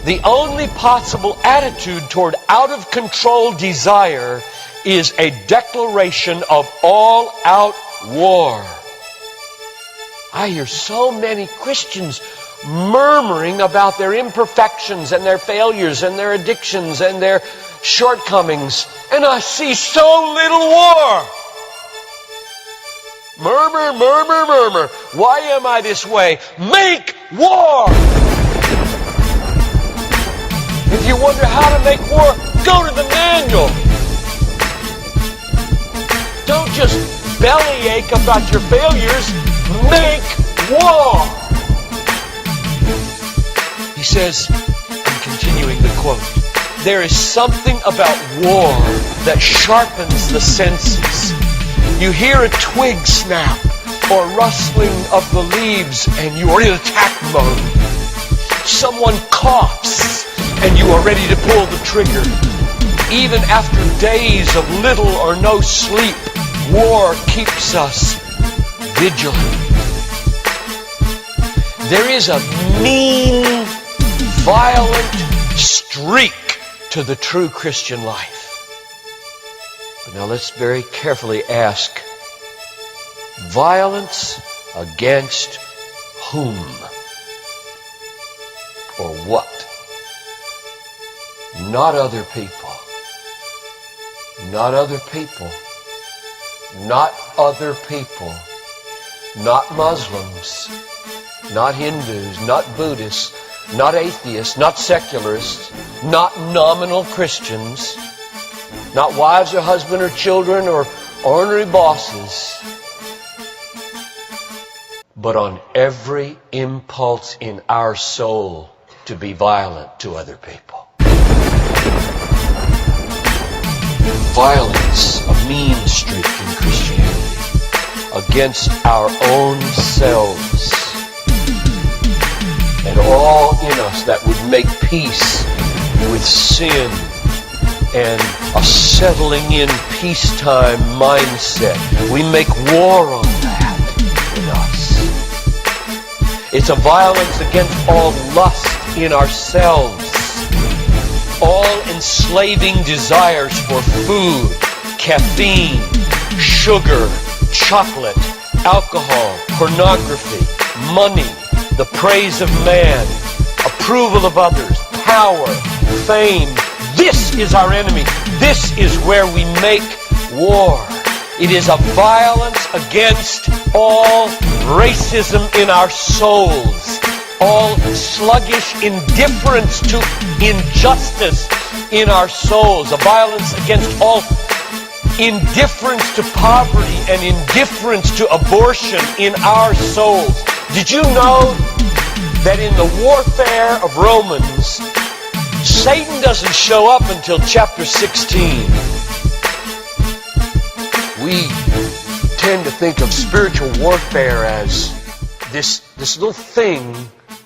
The only possible attitude toward out-of-control desire is a declaration of all-out war. I hear so many Christians murmuring about their imperfections and their failures and their addictions and their shortcomings, and I see so little war. Murmur, murmur, murmur. Why am I this way? Make war! If you wonder how to make war, go to the manual. Don't just bellyache about your failures. Make war! He says, I'm continuing the quote, there is something about war that sharpens the senses. You hear a twig snap or rustling of the leaves and you are in attack mode. Someone coughs and you are ready to pull the trigger. Even after days of little or no sleep, war keeps us vigilant. There is a mean, violent streak to the true Christian life. But now let's very carefully ask, violence against whom? Or what? Not other people. Not other people. Not other people. Not Muslims. Not Hindus. Not Buddhists. Not atheists. Not secularists. Not nominal Christians. Not wives or husband or children or ornery bosses. But on every impulse in our soul to be violent to other people. Violence, a mean streak in Christianity, against our own selves. And all in us that would make peace with sin and a settling in peacetime mindset. We make war on that in us. It's a violence against all lust in ourselves. All enslaving desires for food, caffeine, sugar, chocolate, alcohol, pornography, money, the praise of man, approval of others, power, fame. This is our enemy. This is where we make war. It is a violence against all racism in our souls, all sluggish indifference to injustice in our souls, a violence against all indifference to poverty and indifference to abortion in our souls. Did you know that in the warfare of Romans, Satan doesn't show up until chapter 16? We tend to think of spiritual warfare as this little thing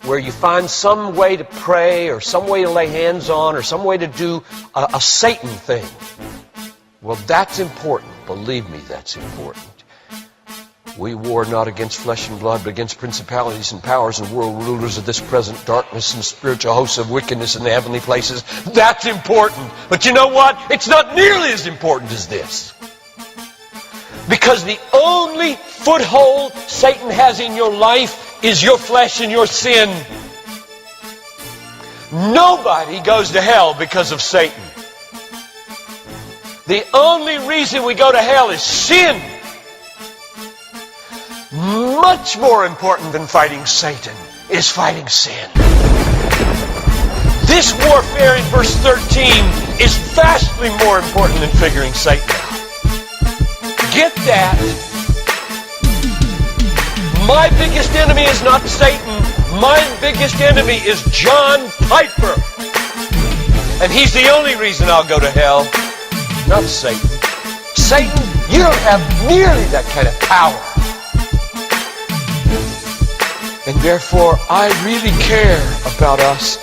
where you find some way to pray or some way to lay hands on or some way to do a Satan thing. Well, that's important. Believe me, that's important. We war not against flesh and blood, but against principalities and powers and world rulers of this present darkness and spiritual hosts of wickedness in the heavenly places. That's important. But you know what? It's not nearly as important as this. Because the only foothold Satan has in your life is your flesh and your sin. Nobody goes to hell because of Satan. The only reason we go to hell is sin. Much more important than fighting Satan is fighting sin. This warfare in verse 13 is vastly more important than figuring Satan out. Get that. My biggest enemy is not Satan. My biggest enemy is John Piper. And he's the only reason I'll go to hell, not Satan. Satan, you don't have nearly that kind of power. And therefore, I really care about us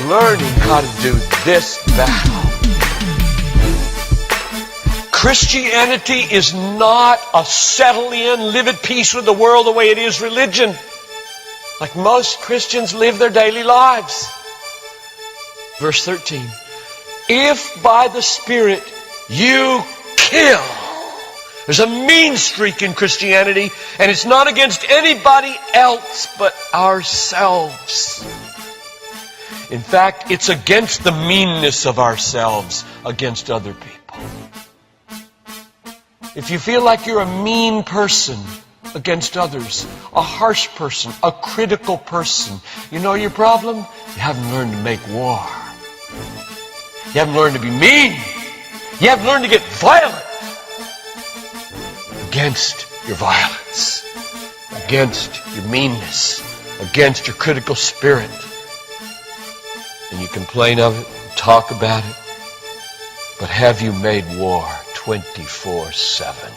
learning how to do this battle. Christianity is not a settle in, live at peace with the world the way it is religion. Like most Christians live their daily lives. Verse 13. If by the Spirit you kill. There's a mean streak in Christianity, and it's not against anybody else but ourselves. In fact, it's against the meanness of ourselves against other people. If you feel like you're a mean person against others, a harsh person, a critical person, you know your problem? You haven't learned to make war. You haven't learned to be mean. You haven't learned to get violent against your violence, against your meanness, against your critical spirit. And you complain of it, talk about it, but have you made war 24/7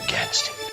against it?